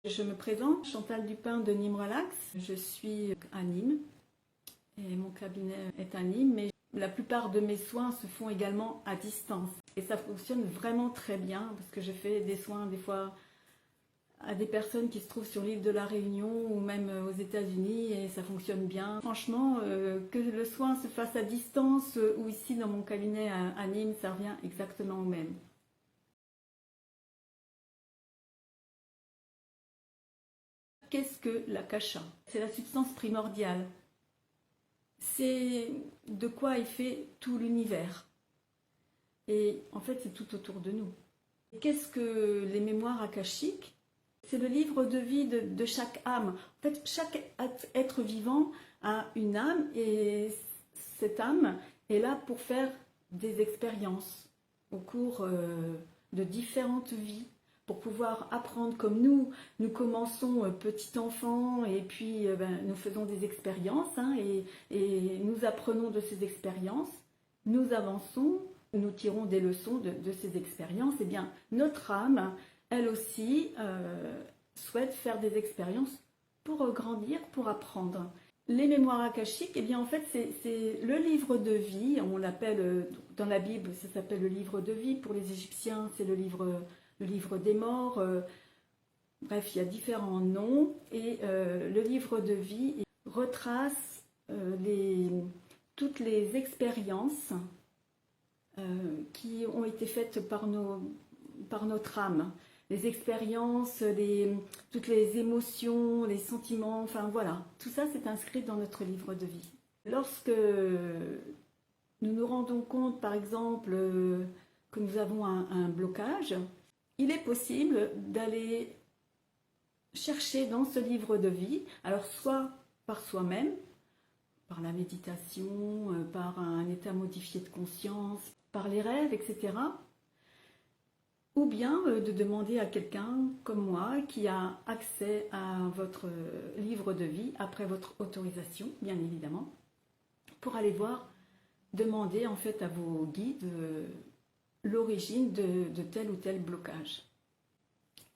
Je me présente, Chantal Dupin de Nîmes Relax. Je suis à Nîmes et mon cabinet est à Nîmes, mais la plupart de mes soins se font également à distance. Et ça fonctionne vraiment très bien parce que je fais des soins des fois à des personnes qui se trouvent sur l'île de la Réunion ou même aux États-Unis et ça fonctionne bien. Franchement, que le soin se fasse à distance ou ici dans mon cabinet à Nîmes, ça revient exactement au même. Qu'est-ce que l'akasha? C'est la substance primordiale. C'est de quoi est fait tout l'univers. Et en fait, c'est tout autour de nous. Qu'est-ce que les mémoires akashiques? C'est le livre de vie de chaque âme. En fait, chaque être vivant a une âme et cette âme est là pour faire des expériences au cours de différentes vies, pour pouvoir apprendre comme nous commençons petit enfant et puis nous faisons des expériences et nous apprenons de ces expériences, nous avançons, nous tirons des leçons de ces expériences. Et bien notre âme, elle aussi, souhaite faire des expériences pour grandir, pour apprendre. Les mémoires akashiques, eh bien en fait c'est le livre de vie, on l'appelle dans la Bible, ça s'appelle le livre de vie, pour les Égyptiens c'est le livre des morts, bref il y a différents noms, et le livre de vie retrace toutes les expériences qui ont été faites par notre âme. Les expériences, toutes les émotions, les sentiments, enfin voilà, tout ça c'est inscrit dans notre livre de vie. Lorsque nous nous rendons compte, par exemple, que nous avons un blocage, il est possible d'aller chercher dans ce livre de vie, alors soit par soi-même, par la méditation, par un état modifié de conscience, par les rêves, etc., ou bien de demander à quelqu'un comme moi qui a accès à votre livre de vie après votre autorisation, bien évidemment, pour aller voir, demander en fait à vos guides l'origine de tel ou tel blocage.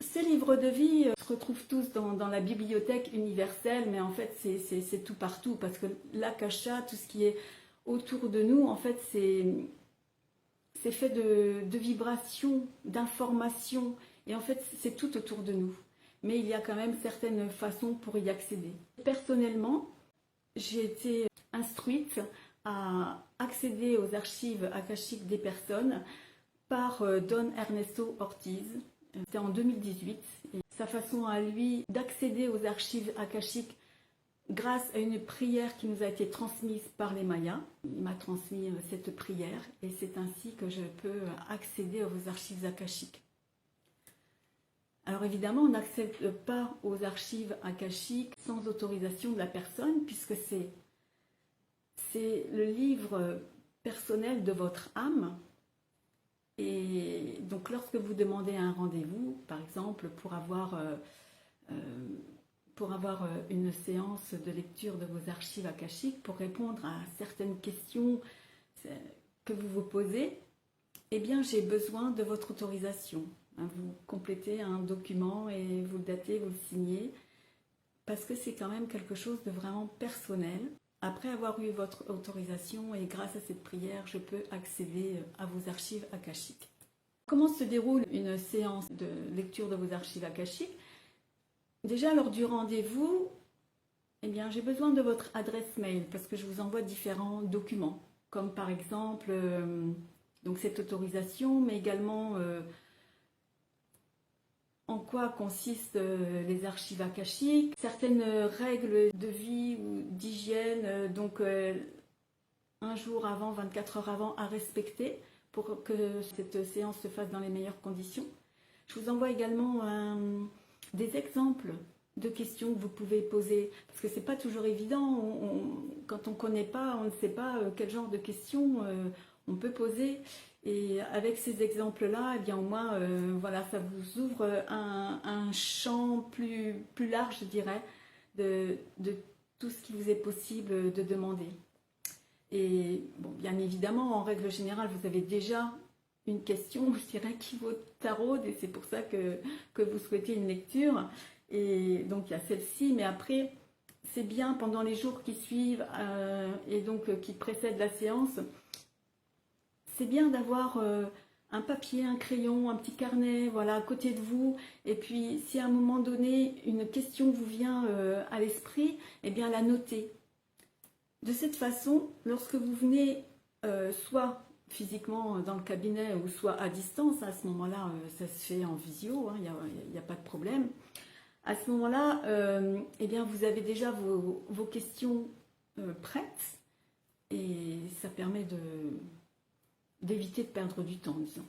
Ces livres de vie se retrouvent tous dans la bibliothèque universelle, mais en fait c'est tout partout, parce que l'akasha, tout ce qui est autour de nous, en fait c'est fait de vibrations, d'informations, et en fait c'est tout autour de nous. Mais il y a quand même certaines façons pour y accéder. Personnellement, j'ai été instruite à accéder aux archives akashiques des personnes par Don Ernesto Ortiz. C'était en 2018. Et sa façon à lui d'accéder aux archives akashiques grâce à une prière qui nous a été transmise par les Mayas. Il m'a transmis cette prière et c'est ainsi que je peux accéder aux archives akashiques. Alors évidemment, on n'accède pas aux archives akashiques sans autorisation de la personne, puisque c'est le livre personnel de votre âme. Et donc lorsque vous demandez un rendez-vous, par exemple, pour avoir une séance de lecture de vos archives akashiques, pour répondre à certaines questions que vous vous posez, eh bien j'ai besoin de votre autorisation. Vous complétez un document et vous le datez, vous le signez, parce que c'est quand même quelque chose de vraiment personnel. Après avoir eu votre autorisation et grâce à cette prière, je peux accéder à vos archives akashiques. Comment se déroule une séance de lecture de vos archives akashiques? Déjà, lors du rendez-vous, eh bien, j'ai besoin de votre adresse mail parce que je vous envoie différents documents, comme par exemple donc cette autorisation, mais également en quoi consistent les archives akashiques, certaines règles de vie ou d'hygiène, donc un jour avant, 24 heures avant, à respecter pour que cette séance se fasse dans les meilleures conditions. Je vous envoie également des exemples de questions que vous pouvez poser, parce que c'est pas toujours évident, quand on ne connaît pas, on ne sait pas quel genre de questions on peut poser, et avec ces exemples-là, eh bien au moins, voilà, ça vous ouvre un champ plus large, je dirais, de tout ce qui vous est possible de demander. Et bon, bien évidemment, en règle générale, vous avez déjà une question, je dirais, qui vous taraude, et c'est pour ça que vous souhaitez une lecture. Et donc il y a celle-ci, mais après, c'est bien pendant les jours qui suivent et donc qui précèdent la séance, c'est bien d'avoir un papier, un crayon, un petit carnet, voilà, à côté de vous. Et puis, si à un moment donné, une question vous vient à l'esprit, eh bien, la noter. De cette façon, lorsque vous venez soit physiquement dans le cabinet ou soit à distance, à ce moment-là, ça se fait en visio, il n'y a pas de problème. À ce moment-là, eh bien, vous avez déjà vos questions prêtes et ça permet d'éviter de perdre du temps, disons.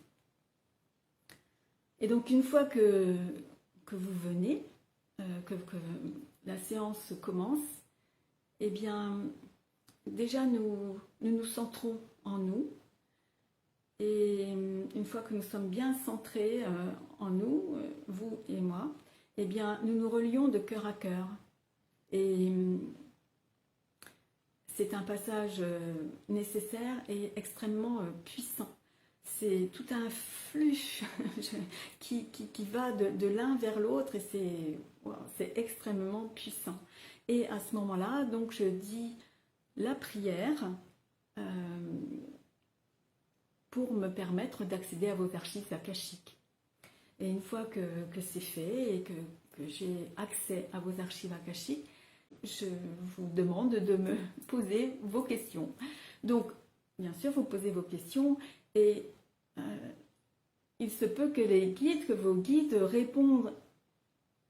Et donc, une fois que vous venez, que la séance commence, eh bien, déjà, nous centrons en nous. Et une fois que nous sommes bien centrés en nous, vous et moi, eh bien, nous nous relions de cœur à cœur. Et c'est un passage nécessaire et extrêmement puissant. C'est tout un flux qui va de l'un vers l'autre et c'est extrêmement puissant. Et à ce moment-là, donc je dis la prière pour me permettre d'accéder à vos archives akashiques. Et une fois que c'est fait et que j'ai accès à vos archives akashiques, je vous demande de me poser vos questions. Donc, bien sûr, vous posez vos questions et il se peut que vos guides répondent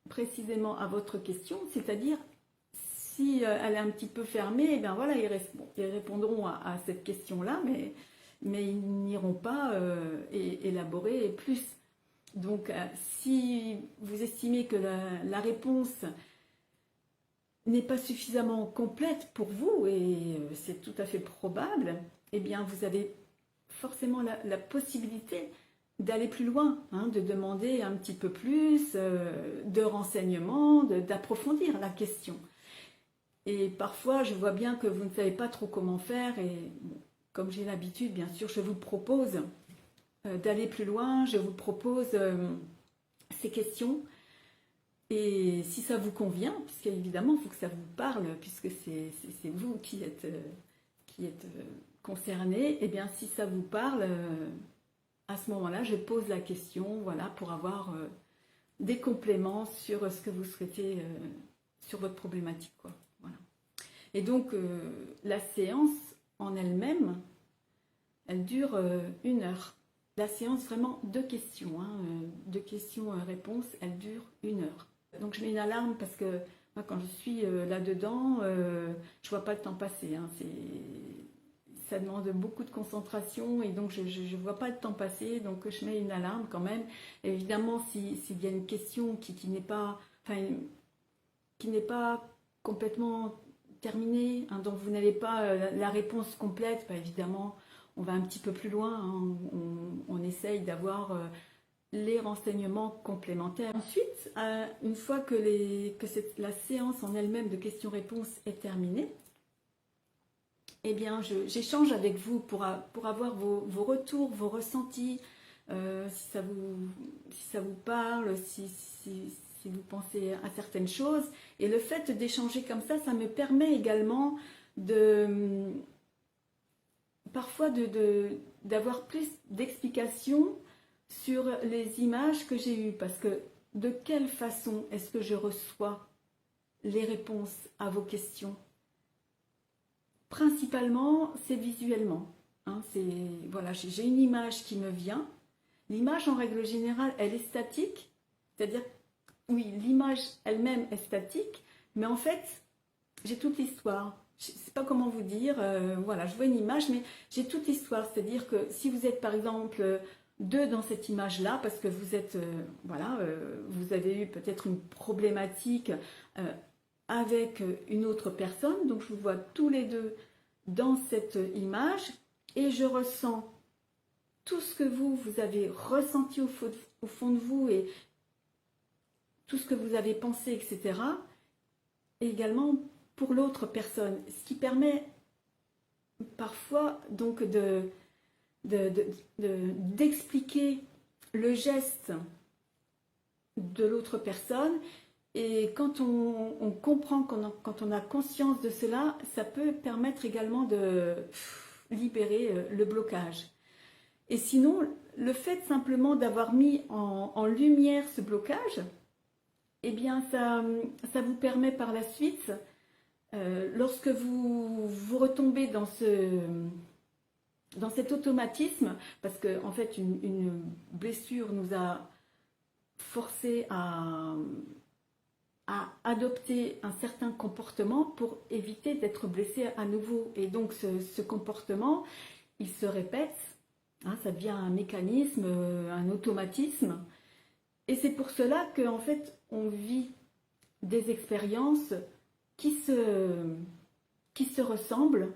précisément à votre question, c'est-à-dire si elle est un petit peu fermée, eh bien voilà, ils répondront à cette question-là, mais ils n'iront pas élaborer plus. Donc, si vous estimez que la réponse n'est pas suffisamment complète pour vous, et c'est tout à fait probable, eh bien vous avez forcément la possibilité d'aller plus loin, de demander un petit peu plus de renseignements, d'approfondir la question. Et parfois, je vois bien que vous ne savez pas trop comment faire, et bon, comme j'ai l'habitude, bien sûr, je vous propose d'aller plus loin, je vous propose ces questions. Et si ça vous convient, puisqu'évidemment, il faut que ça vous parle, puisque c'est vous qui êtes concerné, et bien si ça vous parle, à ce moment-là, je pose la question, voilà, pour avoir des compléments sur ce que vous souhaitez, sur votre problématique, quoi. Voilà. Et donc, la séance en elle-même, elle dure 1 heure. La séance vraiment de questions, de questions-réponses, elle dure 1 heure. Donc je mets une alarme parce que moi quand je suis là-dedans, je vois pas le temps passer. Ça demande beaucoup de concentration et donc je ne vois pas le temps passer, donc je mets une alarme quand même. Et évidemment, s'il y a une question qui n'est pas complètement terminée, dont vous n'avez pas la réponse complète, évidemment, on va un petit peu plus loin, on essaye d'avoir les renseignements complémentaires. Ensuite, une fois que la séance en elle-même de questions-réponses est terminée, eh bien, j'échange avec vous pour avoir vos retours, vos ressentis, si ça vous parle, si vous pensez à certaines choses. Et le fait d'échanger comme ça me permet également parfois d'avoir plus d'explications sur les images que j'ai eues, parce que de quelle façon est-ce que je reçois les réponses à vos questions? Principalement, c'est visuellement. Voilà, j'ai une image qui me vient. L'image, en règle générale, elle est statique, c'est-à-dire, oui, l'image elle-même est statique, mais en fait, j'ai toute l'histoire. Je ne sais pas comment vous dire, voilà, je vois une image, mais j'ai toute l'histoire, c'est-à-dire que si vous êtes, par exemple, 2 dans cette image-là, parce que vous êtes, vous avez eu peut-être une problématique avec une autre personne, donc je vous vois tous les 2 dans cette image, et je ressens tout ce que vous avez ressenti au fond de vous, et tout ce que vous avez pensé, etc., et également pour l'autre personne, ce qui permet parfois donc d'expliquer le geste de l'autre personne Et quand on comprend, quand on a conscience de cela, ça peut permettre également de libérer le blocage. Et sinon, le fait simplement d'avoir mis en lumière ce blocage, eh bien ça vous permet par la suite, lorsque vous retombez dans cet automatisme, parce que en fait une blessure nous a forcé à adopter un certain comportement pour éviter d'être blessé à nouveau. Et donc ce comportement, il se répète, hein, ça devient un mécanisme, un automatisme. Et c'est pour cela qu'en fait, on vit des expériences qui se ressemblent,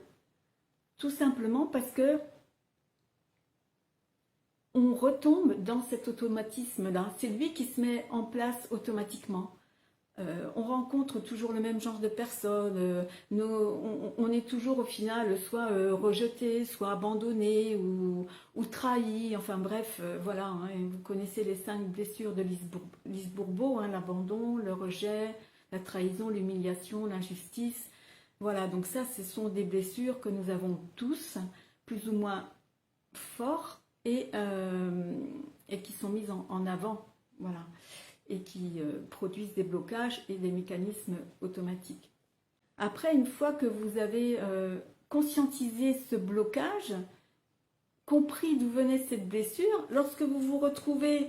tout simplement parce que on retombe dans cet automatisme-là. C'est lui qui se met en place automatiquement. On rencontre toujours le même genre de personnes, on est toujours au final soit rejeté, soit abandonné ou trahi, enfin bref, voilà, hein, vous connaissez les 5 blessures de Lise Bourbeau, hein, l'abandon, le rejet, la trahison, l'humiliation, l'injustice. Voilà, donc ça, ce sont des blessures que nous avons tous, plus ou moins forts, et qui sont mises en avant, voilà, et qui produisent des blocages et des mécanismes automatiques. Après, une fois que vous avez conscientisé ce blocage, compris d'où venait cette blessure, lorsque vous vous retrouvez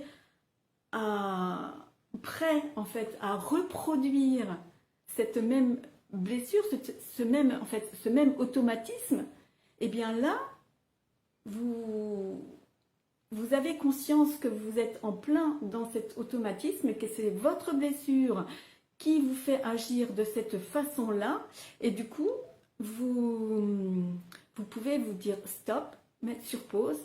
prêt en fait à reproduire cette même blessure, ce même automatisme, et bien là, vous avez conscience que vous êtes en plein dans cet automatisme et que c'est votre blessure qui vous fait agir de cette façon-là. Et du coup, vous pouvez vous dire stop, mettre sur pause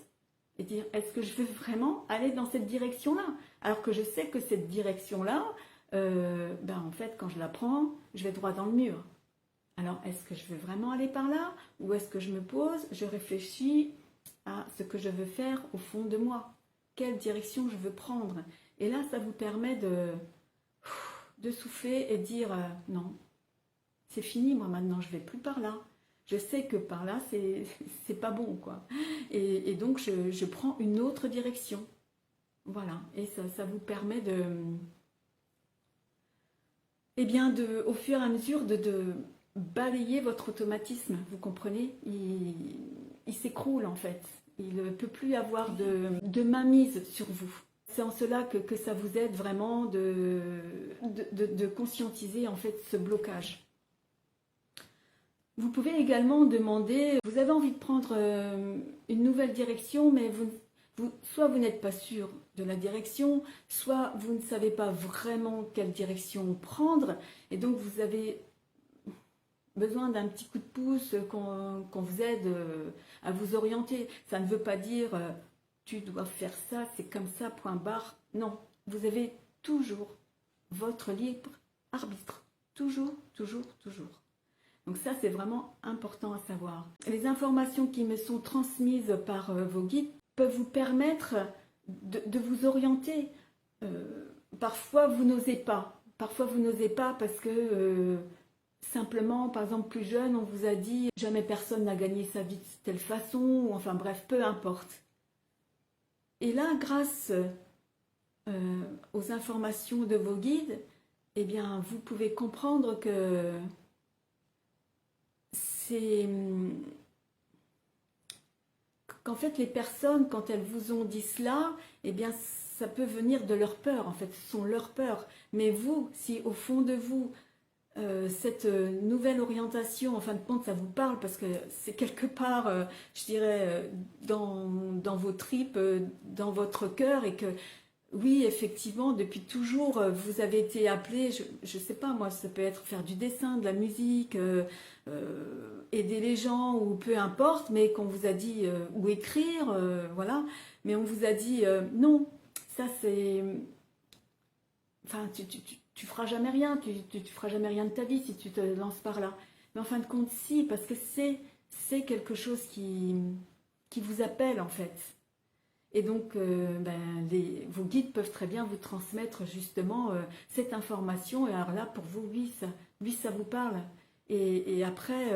et dire est-ce que je veux vraiment aller dans cette direction-là? Alors que je sais que cette direction-là, en fait, quand je la prends, je vais droit dans le mur. Alors, est-ce que je veux vraiment aller par là? Ou est-ce que je me pose, je réfléchis à ce que je veux faire au fond de moi, quelle direction je veux prendre. Et là, ça vous permet de souffler et dire non, c'est fini, moi maintenant, je vais plus par là. Je sais que par là, c'est pas bon, quoi. Et donc, je prends une autre direction. Voilà, et ça vous permet au fur et à mesure de balayer votre automatisme, vous comprenez? Il s'écroule en fait. Il ne peut plus avoir de mainmise sur vous. C'est en cela que ça vous aide vraiment de conscientiser en fait ce blocage. Vous pouvez également demander, vous avez envie de prendre une nouvelle direction, mais soit vous n'êtes pas sûr de la direction, soit vous ne savez pas vraiment quelle direction prendre, et donc vous avez besoin d'un petit coup de pouce, qu'on vous aide à vous orienter. Ça ne veut pas dire tu dois faire ça, c'est comme ça, point barre. Non, vous avez toujours votre libre arbitre. Toujours, toujours, toujours. Donc ça, c'est vraiment important à savoir. Les informations qui me sont transmises par vos guides peuvent vous permettre de vous orienter. Parfois, vous n'osez pas. Parfois, vous n'osez pas parce que simplement, par exemple, plus jeune, on vous a dit « jamais personne n'a gagné sa vie de telle façon » ou enfin bref, peu importe. Et là, grâce aux informations de vos guides, eh bien, vous pouvez comprendre que qu'en fait, les personnes, quand elles vous ont dit cela, eh bien, ça peut venir de leur peur, en fait, ce sont leurs peurs. Mais vous, si au fond de vous, cette nouvelle orientation, en fin de compte, ça vous parle parce que c'est quelque part, je dirais, dans vos tripes, dans votre cœur, et que oui, effectivement, depuis toujours, vous avez été appelé, je ne sais pas, moi, ça peut être faire du dessin, de la musique, aider les gens, ou peu importe, mais qu'on vous a dit, ou écrire, voilà, mais on vous a dit, non, ça c'est... Enfin, tu feras jamais rien, tu feras jamais rien de ta vie si tu te lances par là. Mais en fin de compte, si, parce que c'est quelque chose qui vous appelle en fait. Et donc, vos guides peuvent très bien vous transmettre justement cette information. Et alors là, pour vous, oui, ça vous parle. Et après,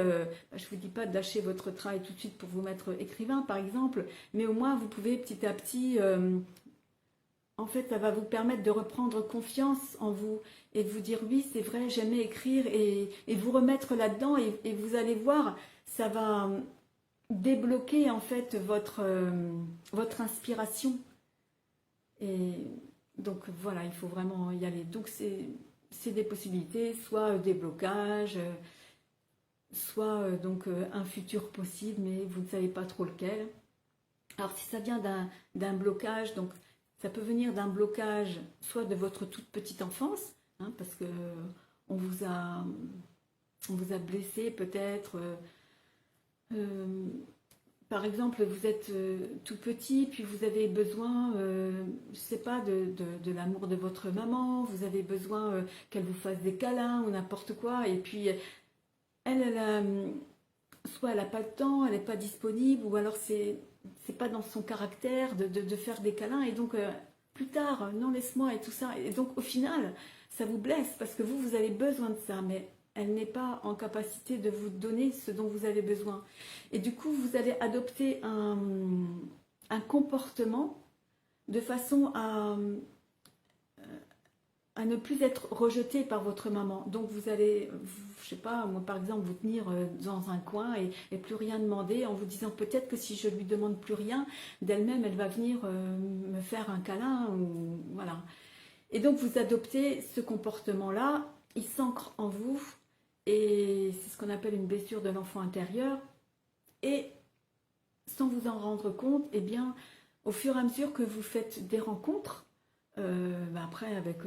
je ne vous dis pas de lâcher votre travail tout de suite pour vous mettre écrivain, par exemple, mais au moins, vous pouvez petit à petit, en fait, ça va vous permettre de reprendre confiance en vous et de vous dire, oui, c'est vrai, j'aimais écrire et vous remettre là-dedans et vous allez voir, ça va débloquer en fait votre inspiration. Et donc voilà, il faut vraiment y aller. Donc c'est des possibilités, soit des blocages, soit un futur possible, mais vous ne savez pas trop lequel. Alors si ça vient d'un blocage, donc ça peut venir d'un blocage soit de votre toute petite enfance, hein, parce que on vous a blessé peut-être. Par exemple, vous êtes tout petit, puis vous avez besoin, je sais pas, de l'amour de votre maman, vous avez besoin qu'elle vous fasse des câlins ou n'importe quoi, et puis soit elle n'a pas le temps, elle n'est pas disponible, ou alors c'est pas dans son caractère de faire des câlins, et donc plus tard, non, laisse-moi, et tout ça. Et donc au final, ça vous blesse, parce que vous avez besoin de ça, mais elle n'est pas en capacité de vous donner ce dont vous avez besoin. Et du coup, vous allez adopter un comportement de façon à ne plus être rejeté par votre maman. Donc vous allez, je sais pas, moi par exemple, vous tenir dans un coin et plus rien demander en vous disant peut-être que si je lui demande plus rien, d'elle-même, elle va venir me faire un câlin, ou voilà. Et donc vous adoptez ce comportement-là, il s'ancre en vous, et c'est ce qu'on appelle une blessure de l'enfant intérieur. Et sans vous en rendre compte, eh bien, au fur et à mesure que vous faites des rencontres, après avec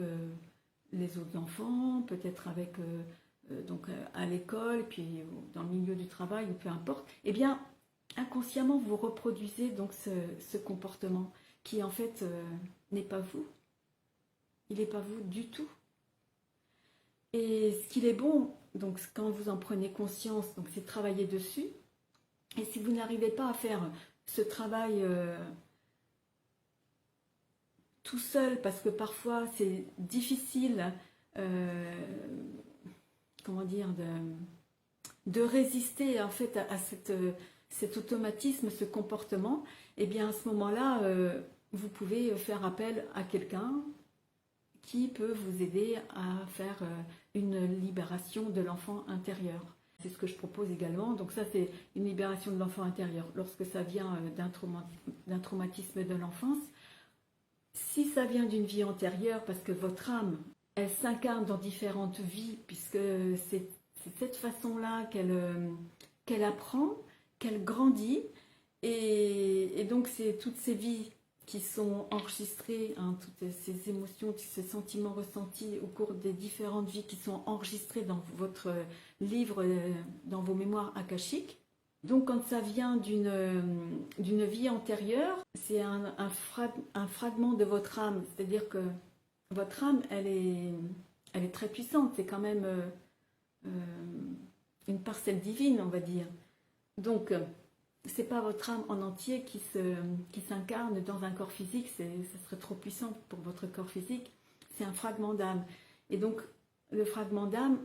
les autres enfants, peut-être avec à l'école, puis dans le milieu du travail, ou peu importe, eh bien, inconsciemment, vous reproduisez donc ce comportement qui en fait n'est pas vous. Il n'est pas vous du tout. Et ce qu'il est bon, donc quand vous en prenez conscience, donc c'est travailler dessus. Et si vous n'arrivez pas à faire ce travail tout seul, parce que parfois c'est difficile, comment dire, de résister en fait à cet automatisme, ce comportement, et bien à ce moment-là, vous pouvez faire appel à quelqu'un qui peut vous aider à faire une libération de l'enfant intérieur. C'est ce que je propose également. Donc ça, c'est une libération de l'enfant intérieur lorsque ça vient d'un traumatisme de l'enfance. Si ça vient d'une vie antérieure, parce que votre âme, elle s'incarne dans différentes vies, puisque c'est cette façon-là qu'elle apprend, qu'elle grandit, et donc c'est toutes ces vies qui sont enregistrées, hein, toutes ces émotions, ces sentiments ressentis au cours des différentes vies qui sont enregistrées dans votre livre, dans vos mémoires akashiques. Donc quand ça vient d'une vie antérieure, c'est un fragment de votre âme, c'est-à-dire que votre âme, elle est très puissante, c'est quand même une parcelle divine, on va dire. Donc c'est pas votre âme en entier qui s'incarne dans un corps physique, ça serait trop puissant pour votre corps physique, c'est un fragment d'âme. Et donc le fragment d'âme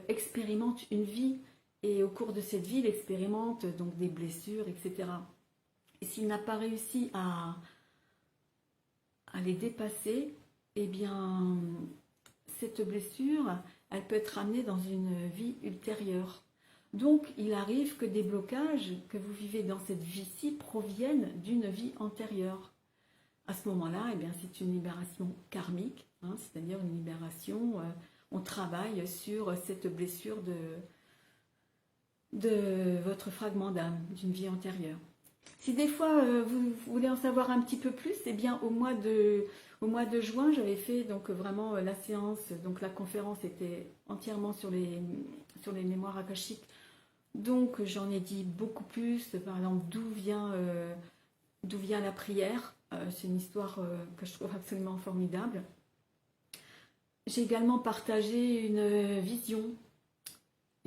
expérimente une vie, et au cours de cette vie, il expérimente donc des blessures, etc. Et s'il n'a pas réussi à les dépasser, eh bien cette blessure, elle peut être amenée dans une vie ultérieure. Donc, il arrive que des blocages que vous vivez dans cette vie-ci proviennent d'une vie antérieure. À ce moment-là, eh bien, c'est une libération karmique, hein, c'est-à-dire une libération, on travaille sur cette blessure de votre fragment d'âme, d'une vie antérieure. Si des fois vous voulez en savoir un petit peu plus, eh bien, au mois de juin, j'avais fait donc vraiment la séance, donc la conférence était entièrement sur les mémoires akashiques. Donc j'en ai dit beaucoup plus, par exemple d'où vient la prière. C'est une histoire que je trouve absolument formidable. J'ai également partagé une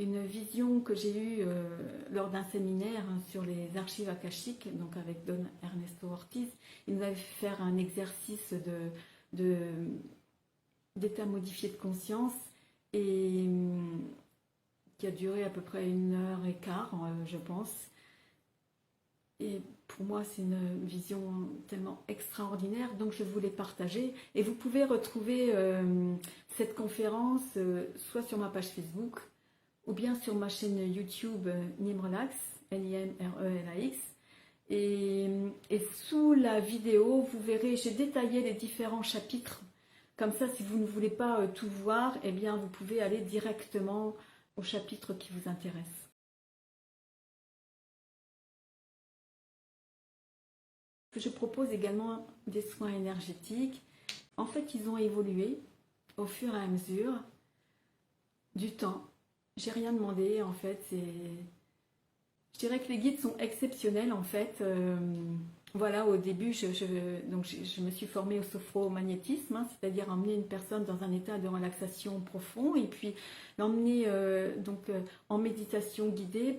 une vision que j'ai eue lors d'un séminaire sur les archives akashiques, donc avec Don Ernesto Ortiz. Il nous avait fait faire un exercice d'état modifié de conscience et qui a duré à peu près 1 heure et quart, je pense. Et pour moi, c'est une vision tellement extraordinaire, donc je voulais partager. Et vous pouvez retrouver cette conférence soit sur ma page Facebook, ou bien sur ma chaîne YouTube Nimrelax, Nimrelax. Et sous la vidéo, vous verrez, j'ai détaillé les différents chapitres. Comme ça, si vous ne voulez pas tout voir, eh bien, vous pouvez aller directement au chapitre qui vous intéresse. Je propose également des soins énergétiques. En fait, ils ont évolué au fur et à mesure du temps. J'ai rien demandé, en fait. Je dirais que les guides sont exceptionnels, en fait. Voilà, au début, je me suis formée au sophromagnétisme, hein, c'est-à-dire emmener une personne dans un état de relaxation profond et puis l'emmener en méditation guidée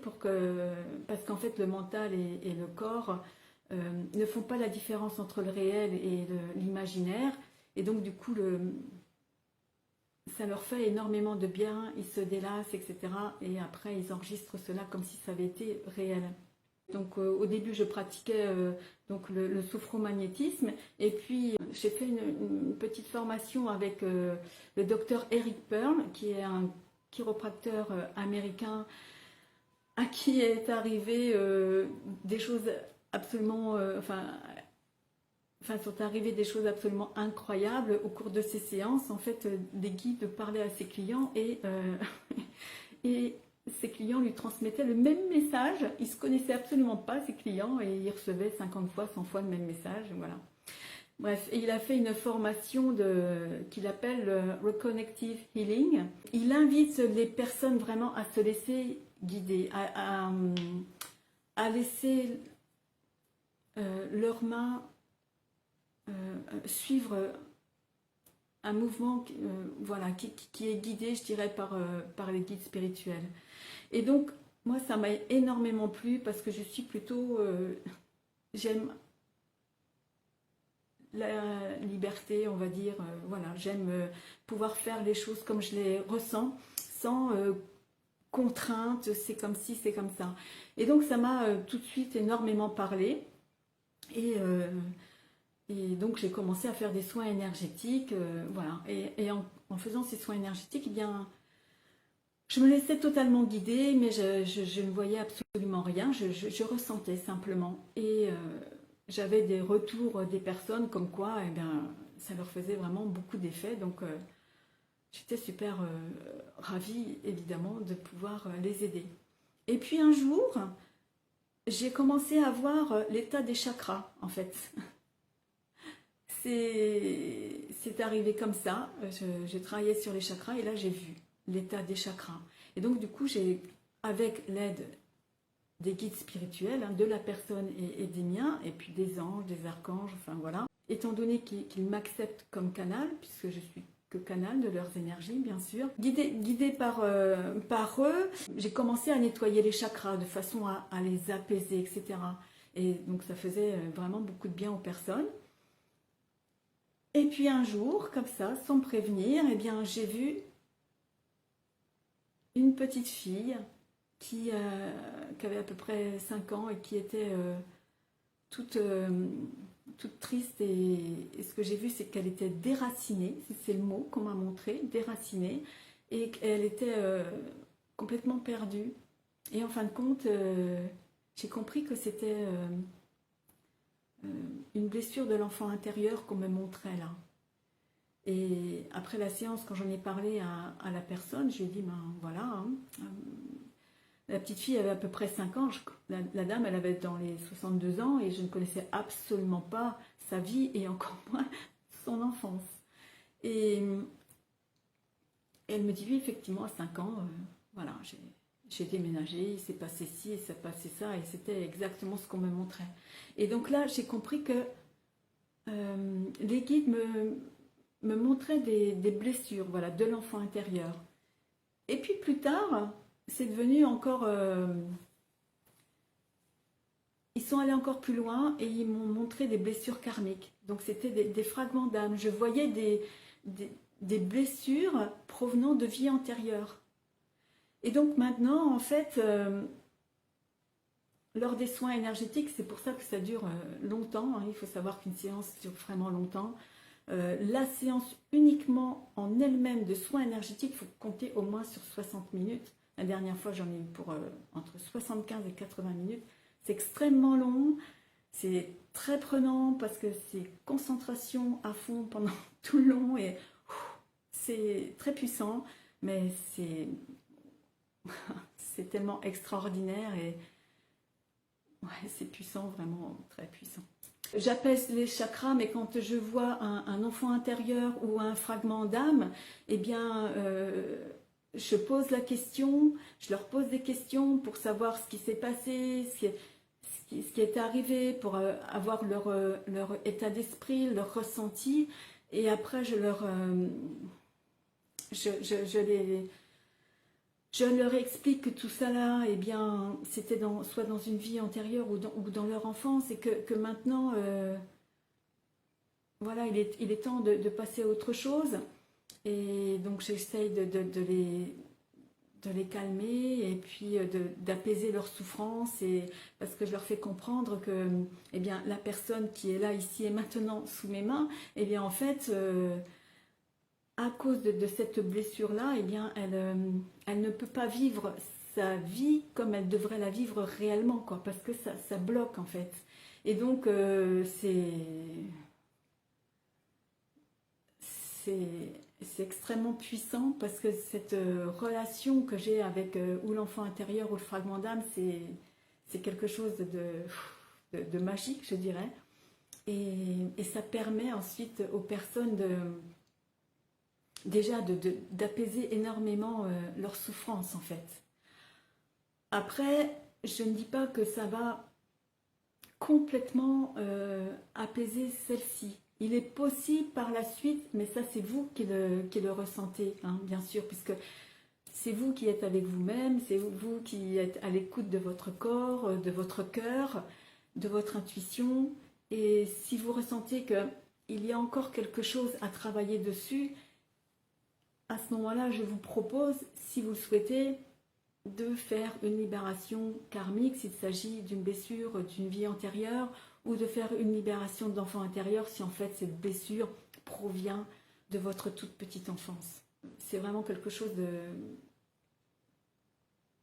parce qu'en fait, le mental et le corps ne font pas la différence entre le réel et l'imaginaire. Et donc, du coup, ça leur fait énormément de bien, ils se délassent, etc. Et après, ils enregistrent cela comme si ça avait été réel. Donc, au début, je pratiquais le sophromagnétisme. Et puis, j'ai fait une petite formation avec le docteur Eric Pearl, qui est un chiropracteur américain à qui est arrivé des choses absolument, sont arrivées des choses absolument incroyables au cours de ces séances. En fait, les guides parlaient à ses clients et ses clients lui transmettaient le même message. Ils ne se connaissaient absolument pas, ses clients, et ils recevaient 50 fois, 100 fois le même message. Voilà. Bref, et il a fait une formation qu'il appelle Reconnective Healing. Il invite les personnes vraiment à se laisser guider, à laisser leurs mains suivre un mouvement qui est guidé, je dirais, par les guides spirituels. Et donc, moi, ça m'a énormément plu parce que je suis plutôt... j'aime la liberté, on va dire. Voilà, j'aime pouvoir faire les choses comme je les ressens, sans contrainte, c'est comme ci, c'est comme ça. Et donc, ça m'a tout de suite énormément parlé. Et donc, j'ai commencé à faire des soins énergétiques, voilà. Et en faisant ces soins énergétiques, eh bien, je me laissais totalement guider, mais je ne voyais absolument rien. Je ressentais simplement. Et j'avais des retours des personnes comme quoi, eh bien, ça leur faisait vraiment beaucoup d'effet. Donc, j'étais super ravie, évidemment, de pouvoir les aider. Et puis, un jour, j'ai commencé à voir l'état des chakras, en fait. C'est arrivé comme ça, j'ai travaillé sur les chakras et là j'ai vu l'état des chakras. Et donc du coup, avec l'aide des guides spirituels, de la personne et des miens, et puis des anges, des archanges, enfin voilà, étant donné qu'ils m'acceptent comme canal, puisque je suis que canal de leurs énergies, bien sûr, guidée par eux, j'ai commencé à nettoyer les chakras de façon à les apaiser, etc. Et donc ça faisait vraiment beaucoup de bien aux personnes. Et puis un jour, comme ça, sans me prévenir, eh bien, j'ai vu une petite fille qui avait à peu près 5 ans et qui était toute triste. Et ce que j'ai vu, c'est qu'elle était déracinée, c'est le mot qu'on m'a montré, déracinée, et qu'elle était complètement perdue. Et en fin de compte, j'ai compris que c'était... une blessure de l'enfant intérieur qu'on me montrait là. Et après la séance, quand j'en ai parlé à la personne, je lui ai dit, ben voilà, hein, la petite fille avait à peu près 5 ans, la dame elle avait dans les 62 ans et je ne connaissais absolument pas sa vie et encore moins son enfance. Et elle me dit, oui, effectivement, à 5 ans, voilà, j'ai déménagé, il s'est passé ci, il s'est passé ça, et c'était exactement ce qu'on me montrait. Et donc là, j'ai compris que les guides me montraient des blessures, voilà, de l'enfant intérieur. Et puis plus tard, c'est devenu encore... ils sont allés encore plus loin et ils m'ont montré des blessures karmiques. Donc c'était des fragments d'âme. Je voyais des blessures provenant de vies antérieures. Et donc maintenant, en fait, lors des soins énergétiques, c'est pour ça que ça dure longtemps. Hein, il faut savoir qu'une séance dure vraiment longtemps. La séance uniquement en elle-même de soins énergétiques, il faut compter au moins sur 60 minutes. La dernière fois, j'en ai eu pour entre 75 et 80 minutes. C'est extrêmement long, c'est très prenant parce que c'est concentration à fond pendant tout le long et c'est très puissant, mais c'est tellement extraordinaire et ouais, c'est puissant, vraiment très puissant. J'apaise les chakras, mais quand je vois un enfant intérieur ou un fragment d'âme, eh bien, je pose la question, je leur pose des questions pour savoir ce qui s'est passé, ce qui est arrivé, pour avoir leur état d'esprit, leur ressenti, et après je leur je leur explique que tout ça là, eh bien, c'était soit dans une vie antérieure ou dans leur enfance, et que maintenant, voilà, il est temps de passer à autre chose. Et donc j'essaye de les calmer et puis d'apaiser leur souffrance, et parce que je leur fais comprendre que eh bien, la personne qui est là, ici et maintenant, sous mes mains, eh bien, en fait, à cause de cette blessure-là, eh bien, elle ne peut pas vivre sa vie comme elle devrait la vivre réellement, quoi, parce que ça bloque, en fait. Et donc, c'est extrêmement puissant parce que cette relation que j'ai avec ou l'enfant intérieur ou le fragment d'âme, c'est quelque chose de magique, je dirais. Et ça permet ensuite aux personnes déjà d'apaiser énormément leur souffrance, en fait. Après, je ne dis pas que ça va complètement apaiser celle-ci. Il est possible par la suite, mais ça c'est vous qui le ressentez, hein, bien sûr, puisque c'est vous qui êtes avec vous-même, c'est vous qui êtes à l'écoute de votre corps, de votre cœur, de votre intuition. Et si vous ressentez qu'il y a encore quelque chose à travailler dessus, à ce moment-là, je vous propose, si vous le souhaitez, de faire une libération karmique s'il s'agit d'une blessure d'une vie antérieure, ou de faire une libération d'enfant intérieur si en fait cette blessure provient de votre toute petite enfance. C'est vraiment quelque chose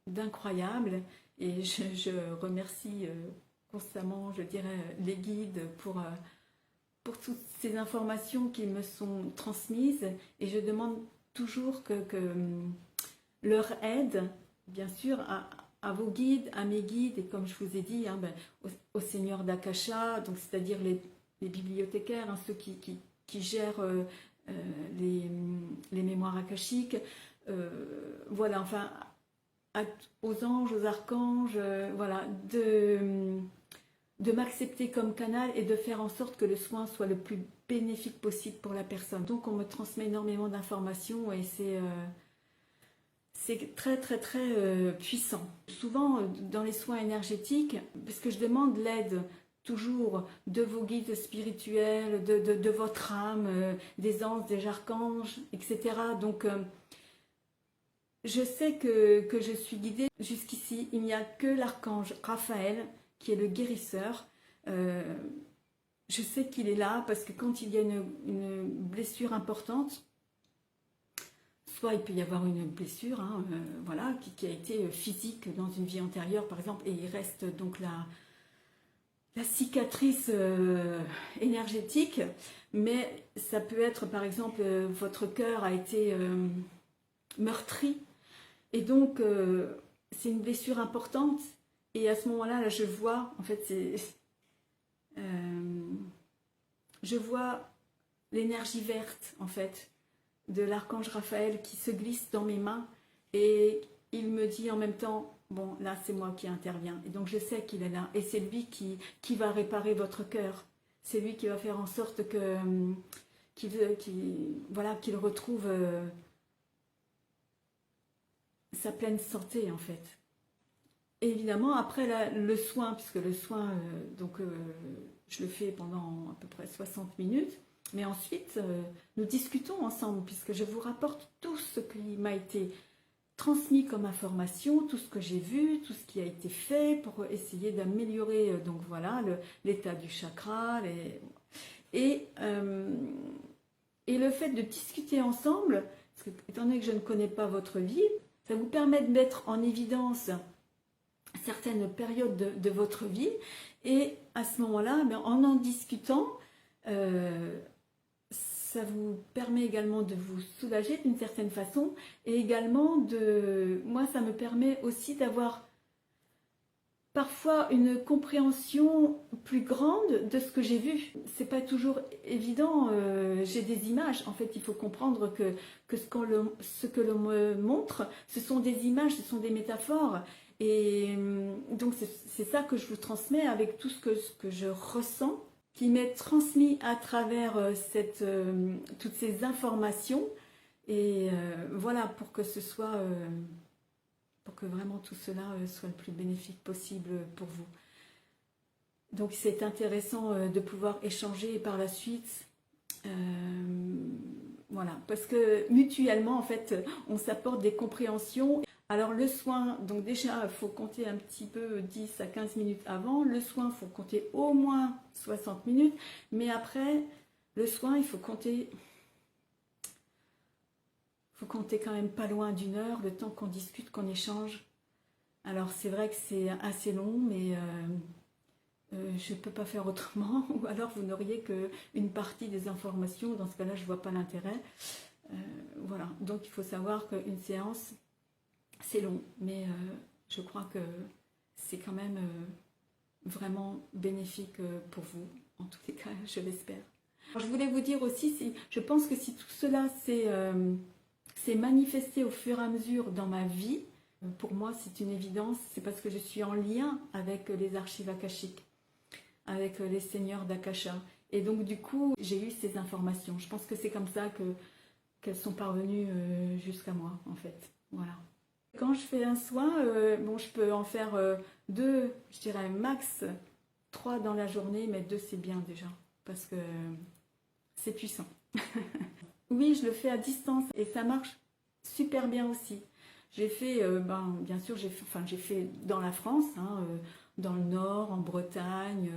d'incroyable, et je remercie constamment, je dirais, les guides pour toutes ces informations qui me sont transmises, et je demande toujours que leur aide, bien sûr, à vos guides, à mes guides, et comme je vous ai dit, hein, au Seigneur d'Akasha, donc c'est-à-dire les bibliothécaires, hein, ceux qui gèrent les mémoires akashiques, voilà, enfin, aux anges, aux archanges, voilà, de m'accepter comme canal et de faire en sorte que le soin soit le plus bénéfique possible pour la personne. Donc on me transmet énormément d'informations, et c'est très très très puissant. Souvent dans les soins énergétiques, parce que je demande l'aide toujours de vos guides spirituels, de votre âme, des anges, des archanges, etc. Donc je sais que je suis guidée jusqu'ici. Il n'y a que l'archange Raphaël qui est le guérisseur. Je sais qu'il est là parce que quand il y a une blessure importante, soit il peut y avoir une blessure, hein, voilà, qui a été physique dans une vie antérieure, par exemple, et il reste donc la cicatrice énergétique, mais ça peut être, par exemple, votre cœur a été meurtri, et donc c'est une blessure importante, et à ce moment-là, là, je vois, en fait, je vois l'énergie verte, en fait, de l'archange Raphaël qui se glisse dans mes mains, et il me dit en même temps, bon, là c'est moi qui interviens, et donc je sais qu'il est là, et c'est lui qui va réparer votre cœur, c'est lui qui va faire en sorte que qu'il retrouve sa pleine santé en fait. Et évidemment, après le soin, puisque le soin, je le fais pendant à peu près 60 minutes, mais ensuite, nous discutons ensemble, puisque je vous rapporte tout ce qui m'a été transmis comme information, tout ce que j'ai vu, tout ce qui a été fait pour essayer d'améliorer donc voilà l'état du chakra. Et le fait de discuter ensemble, parce que, étant donné que je ne connais pas votre vie, ça vous permet de mettre en évidence certaines périodes de votre vie, et à ce moment-là, en discutant, ça vous permet également de vous soulager d'une certaine façon, et également moi ça me permet aussi d'avoir parfois une compréhension plus grande de ce que j'ai vu. C'est pas toujours évident, j'ai des images. En fait, il faut comprendre que ce que l'on me montre, ce sont des images, ce sont des métaphores. Et donc c'est ça que je vous transmets avec tout ce que je ressens, qui m'est transmis à travers toutes ces informations. Et voilà, pour que ce soit... pour que vraiment tout cela soit le plus bénéfique possible pour vous. Donc c'est intéressant de pouvoir échanger par la suite. Voilà, parce que mutuellement, en fait, on s'apporte des compréhensions. Alors le soin, donc déjà, il faut compter un petit peu 10 à 15 minutes avant. Le soin, il faut compter au moins 60 minutes. Mais après, le soin, il faut compter quand même pas loin d'1 heure, le temps qu'on discute, qu'on échange. Alors c'est vrai que c'est assez long, mais je ne peux pas faire autrement, ou alors vous n'auriez qu'une partie des informations, dans ce cas-là je ne vois pas l'intérêt. Voilà, donc il faut savoir qu'une séance, c'est long, mais je crois que c'est quand même vraiment bénéfique pour vous, en tous les cas, je l'espère. Je voulais vous dire aussi, je pense que si tout cela s'est manifesté au fur et à mesure dans ma vie, pour moi c'est une évidence, c'est parce que je suis en lien avec les archives akashiques, avec les seigneurs d'Akasha. Et donc du coup, j'ai eu ces informations. Je pense que c'est comme ça qu'elles sont parvenues jusqu'à moi, en fait. Voilà. Quand je fais un soin, je peux en faire 2, je dirais max 3 dans la journée, mais 2 c'est bien déjà, parce que c'est puissant. Oui, je le fais à distance et ça marche super bien aussi. J'ai fait, bien sûr, j'ai fait dans la France, hein, dans le Nord, en Bretagne,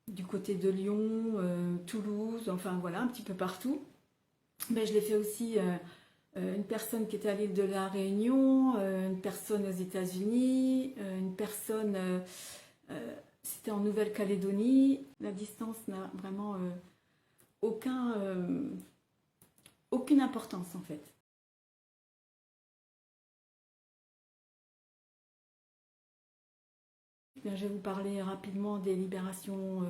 du côté de Lyon, Toulouse, enfin voilà, un petit peu partout. Mais je l'ai fait aussi une personne qui était à l'île de la Réunion, une personne aux États-Unis, une personne, c'était en Nouvelle-Calédonie. La distance n'a vraiment aucune importance en fait. Je vais vous parler rapidement des libérations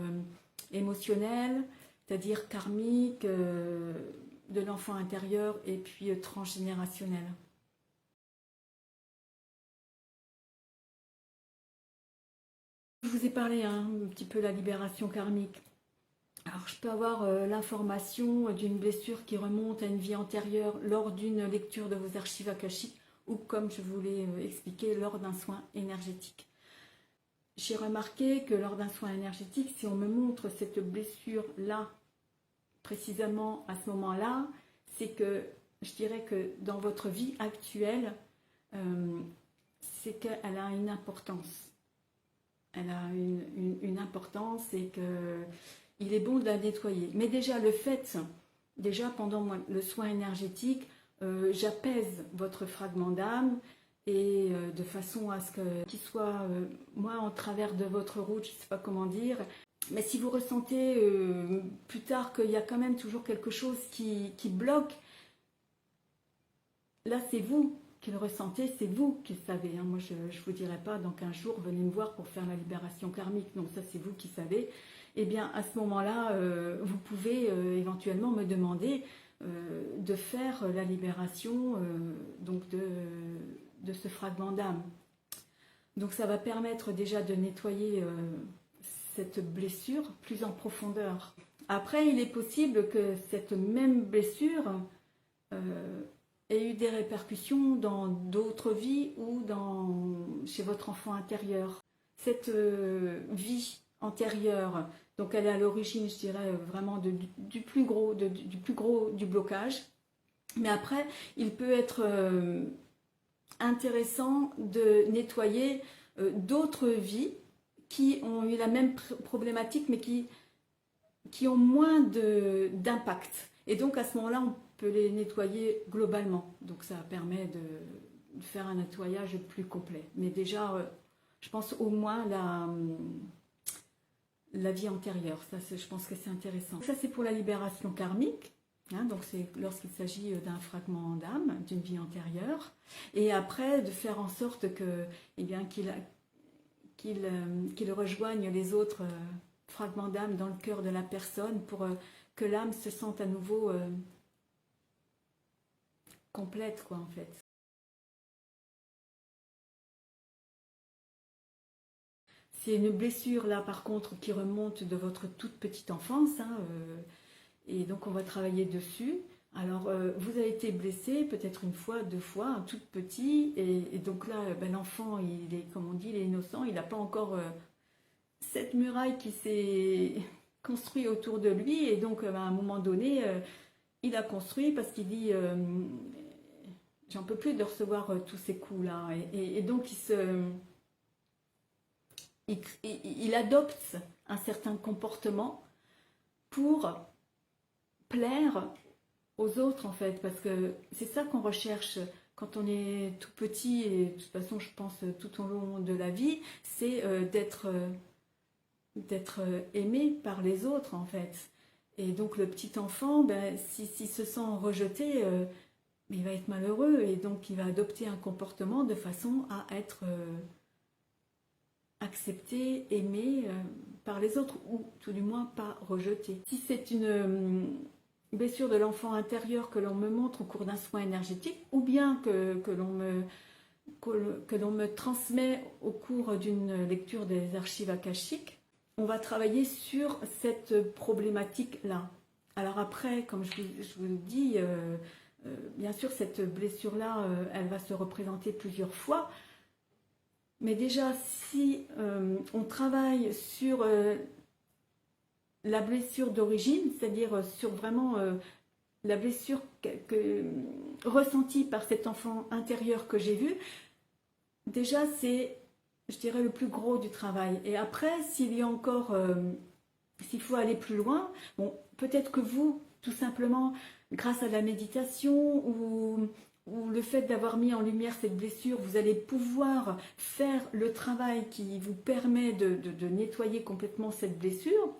émotionnelles, c'est-à-dire karmiques, de l'enfant intérieur et puis transgénérationnelles. Je vous ai parlé un petit peu de la libération karmique. Alors je peux avoir l'information d'une blessure qui remonte à une vie antérieure lors d'une lecture de vos archives akashiques ou comme je vous l'ai expliqué, lors d'un soin énergétique. J'ai remarqué que lors d'un soin énergétique, si on me montre cette blessure-là, précisément à ce moment-là, c'est que je dirais que dans votre vie actuelle, c'est qu'elle a une importance. Elle a une importance et qu'il est bon de la nettoyer. Mais déjà le fait, pendant le soin énergétique, j'apaise votre fragment d'âme et de façon à ce qu'il soit, moi, en travers de votre route, je ne sais pas comment dire. Mais si vous ressentez plus tard qu'il y a quand même toujours quelque chose qui bloque, là c'est vous qui le ressentez, c'est vous qui le savez. Hein. Moi je ne vous dirai pas dans 15 jours, venez me voir pour faire la libération karmique. Non, ça c'est vous qui savez. Eh bien à ce moment-là, vous pouvez éventuellement me demander de faire la libération de ce fragment d'âme. Donc ça va permettre déjà de nettoyer cette blessure plus en profondeur. Après, il est possible que cette même blessure ait eu des répercussions dans d'autres vies ou chez votre enfant intérieur. Cette vie antérieure, donc elle est à l'origine, je dirais, vraiment du plus gros, du blocage. Mais après, il peut être intéressant de nettoyer d'autres vies qui ont eu la même problématique, mais qui ont moins d'impact. Et donc à ce moment-là, on peut les nettoyer globalement. Donc ça permet de faire un nettoyage plus complet. Mais déjà, je pense au moins la vie antérieure. Ça, je pense que c'est intéressant. Ça, c'est pour la libération karmique. Hein, donc c'est lorsqu'il s'agit d'un fragment d'âme, d'une vie antérieure. Et après, de faire en sorte que, eh bien, qu'il rejoigne les autres fragments d'âme dans le cœur de la personne pour que l'âme se sente à nouveau complète, quoi, en fait. C'est une blessure, là, par contre, qui remonte de votre toute petite enfance, hein, et donc on va travailler dessus. Alors, vous avez été blessé peut-être une fois, deux fois, un tout petit, et donc là, ben, l'enfant, il est, comme on dit, il est innocent, il n'a pas encore cette muraille qui s'est construite autour de lui, et donc à un moment donné, il a construit parce qu'il dit j'en peux plus de recevoir tous ces coups-là, et donc il adopte un certain comportement pour plaire aux autres en fait, parce que c'est ça qu'on recherche quand on est tout petit, et de toute façon je pense tout au long de la vie, c'est d'être aimé par les autres en fait. Et donc le petit enfant, ben, s'il se sent rejeté, il va être malheureux, et donc il va adopter un comportement de façon à être accepté, aimé par les autres, ou tout du moins pas rejeté. Si c'est une blessure de l'enfant intérieur que l'on me montre au cours d'un soin énergétique, ou bien que l'on me transmet au cours d'une lecture des archives akashiques, on va travailler sur cette problématique-là. Alors après, comme je vous le dis, bien sûr, cette blessure-là, elle va se représenter plusieurs fois. Mais déjà, si on travaille sur la blessure d'origine, c'est-à-dire sur vraiment la blessure ressentie par cet enfant intérieur que j'ai vu, déjà c'est, je dirais, le plus gros du travail. Et après, s'il y a encore, s'il faut aller plus loin, bon, peut-être que vous, tout simplement, grâce à la méditation ou le fait d'avoir mis en lumière cette blessure, vous allez pouvoir faire le travail qui vous permet de nettoyer complètement cette blessure.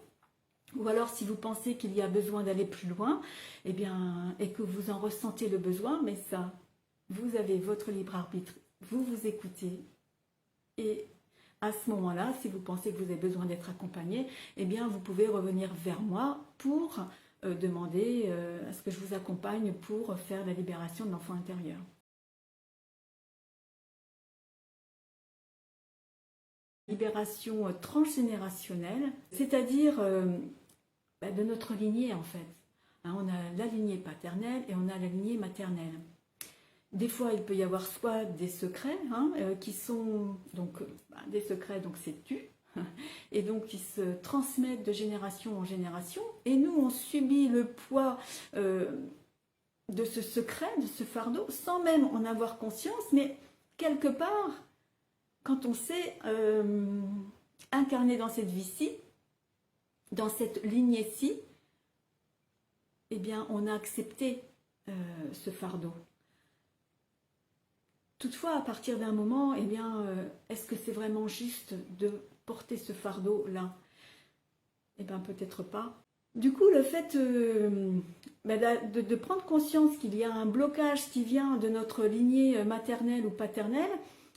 Ou alors si vous pensez qu'il y a besoin d'aller plus loin, eh bien, et que vous en ressentez le besoin, mais ça, vous avez votre libre arbitre, vous écoutez. Et à ce moment-là, si vous pensez que vous avez besoin d'être accompagné, eh bien, vous pouvez revenir vers moi pour demander à ce que je vous accompagne pour faire la libération de l'enfant intérieur. Libération transgénérationnelle, c'est-à-dire de notre lignée en fait. Hein, on a la lignée paternelle et on a la lignée maternelle. Des fois, il peut y avoir soit des secrets qui sont donc des secrets, donc c'est tu, et donc qui se transmettent de génération en génération. Et nous, on subit le poids de ce secret, de ce fardeau, sans même en avoir conscience, mais quelque part, quand on s'est incarné dans cette vie-ci, dans cette lignée-ci, eh bien, on a accepté ce fardeau. Toutefois, à partir d'un moment, eh bien, est-ce que c'est vraiment juste de porter ce fardeau-là? Eh bien, peut-être pas. Du coup, le fait de prendre conscience qu'il y a un blocage qui vient de notre lignée maternelle ou paternelle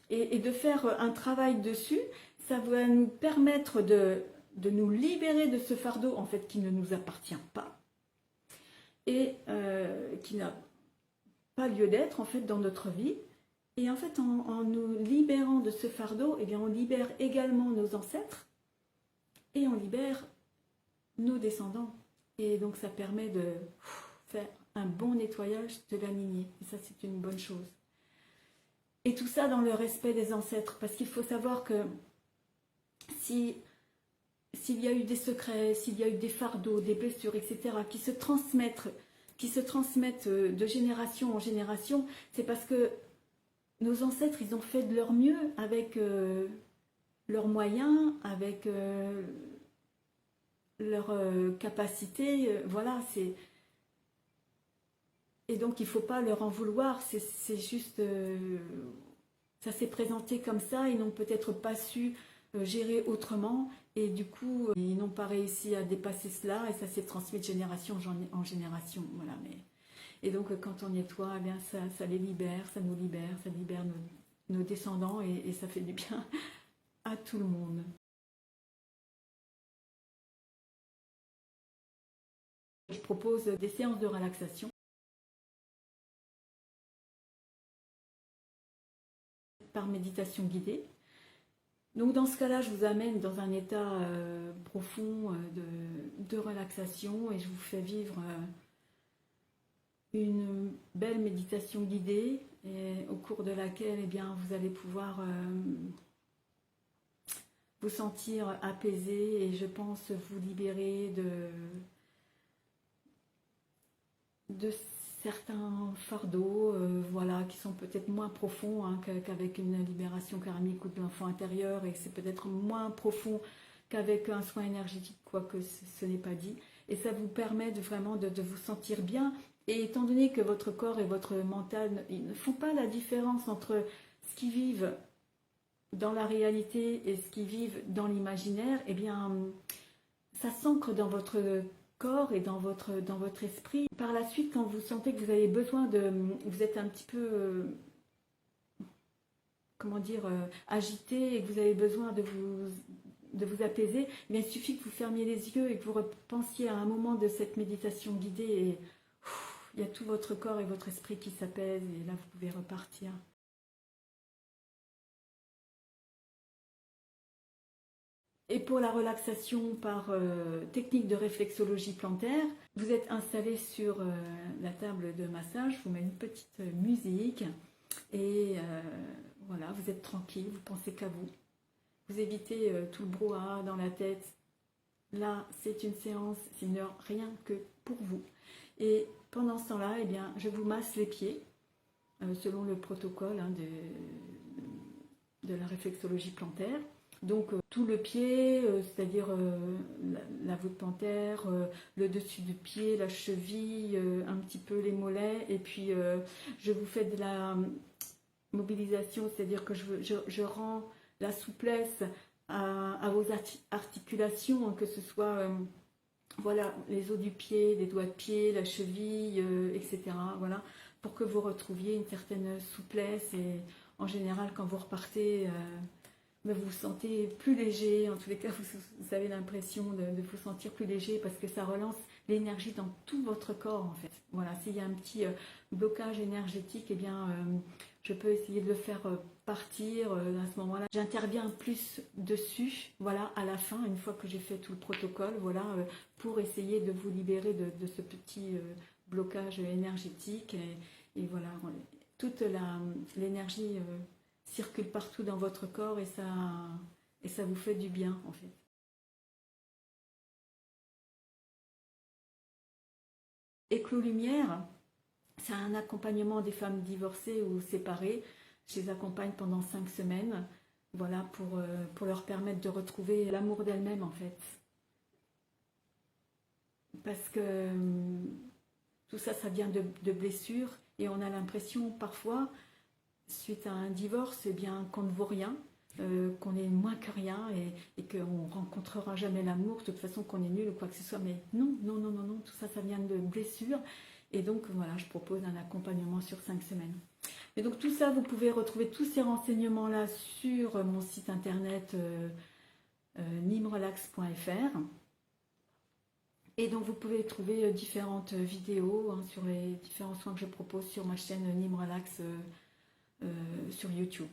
et de faire un travail dessus, ça va nous permettre de nous libérer de ce fardeau en fait qui ne nous appartient pas et qui n'a pas lieu d'être en fait dans notre vie. Et en fait, en nous libérant de ce fardeau, eh bien, on libère également nos ancêtres et on libère nos descendants. Et donc, ça permet de faire un bon nettoyage de la lignée. Et ça, c'est une bonne chose. Et tout ça dans le respect des ancêtres, parce qu'il faut savoir que s'il y a eu des secrets, s'il y a eu des fardeaux, des blessures, etc., qui se transmettent de génération en génération, c'est parce que nos ancêtres, ils ont fait de leur mieux avec leurs moyens, avec leurs capacités. Voilà, c'est... Et donc, il ne faut pas leur en vouloir, c'est juste... ça s'est présenté comme ça, ils n'ont peut-être pas su gérer autrement, et du coup, ils n'ont pas réussi à dépasser cela, et ça s'est transmis de génération en génération. Voilà, mais... Et donc, quand on nettoie, eh bien, ça les libère, ça nous libère, ça libère nos descendants, et ça fait du bien à tout le monde. Je propose des séances de relaxation par méditation guidée. Donc dans ce cas-là, je vous amène dans un état profond de relaxation, et je vous fais vivre une belle méditation guidée, et au cours de laquelle, eh bien, vous allez pouvoir vous sentir apaisé, et je pense vous libérer de certains fardeaux, voilà, qui sont peut-être moins profonds hein, qu'avec une libération karmique ou de l'enfant intérieur, et c'est peut-être moins profond qu'avec un soin énergétique, quoique ce n'est pas dit. Et ça vous permet vraiment de vous sentir bien. Et étant donné que votre corps et votre mental, ils ne font pas la différence entre ce qu'ils vivent dans la réalité et ce qu'ils vivent dans l'imaginaire, eh bien, ça s'ancre dans votre corps et dans votre esprit. Par la suite, quand vous sentez que vous avez besoin de... Vous êtes un petit peu... comment dire, agité, et que vous avez besoin de vous apaiser, eh bien, il suffit que vous fermiez les yeux et que vous repensiez à un moment de cette méditation guidée, et il y a tout votre corps et votre esprit qui s'apaisent, et là vous pouvez repartir. Et pour la relaxation par technique de réflexologie plantaire, vous êtes installé sur la table de massage, je vous mets une petite musique, et voilà, vous êtes tranquille, vous pensez qu'à vous. Vous évitez tout le brouhaha dans la tête. Là, c'est une séance, c'est une heure rien que pour vous. Et pendant ce temps-là, eh bien, je vous masse les pieds, selon le protocole hein, de la réflexologie plantaire. Donc tout le pied, c'est-à-dire la voûte plantaire, le dessus du pied, la cheville, un petit peu les mollets, et puis je vous fais de la mobilisation, c'est-à-dire que je rends la souplesse à vos articulations, que ce soit voilà, les os du pied, les doigts de pied, la cheville, etc. Voilà, pour que vous retrouviez une certaine souplesse, et en général quand vous repartez, vous vous sentez plus léger, en tous les cas vous avez l'impression de vous sentir plus léger, parce que ça relance l'énergie dans tout votre corps en fait. Voilà, s'il y a un petit blocage énergétique, eh bien je peux essayer de le faire partir à ce moment-là. J'interviens plus dessus, voilà, à la fin, une fois que j'ai fait tout le protocole, voilà, pour essayer de vous libérer de ce petit blocage énergétique, et voilà, toute l'énergie circule partout dans votre corps, et ça vous fait du bien en fait. Éclos Lumière, c'est un accompagnement des femmes divorcées ou séparées. Je les accompagne pendant 5 semaines, voilà, pour leur permettre de retrouver l'amour d'elles-mêmes en fait. Parce que tout ça, ça vient de blessures, et on a l'impression parfois, suite à un divorce, eh bien, qu'on ne vaut rien, qu'on est moins que rien, et qu'on ne rencontrera jamais l'amour, de toute façon qu'on est nul ou quoi que ce soit. Mais non, non, non, non, non, tout ça, ça vient de blessures. Et donc voilà, je propose un accompagnement sur 5 semaines. Et donc tout ça, vous pouvez retrouver tous ces renseignements-là sur mon site internet nimrelax.fr. Et donc vous pouvez trouver différentes vidéos hein, sur les différents soins que je propose sur ma chaîne Nimrelax sur YouTube.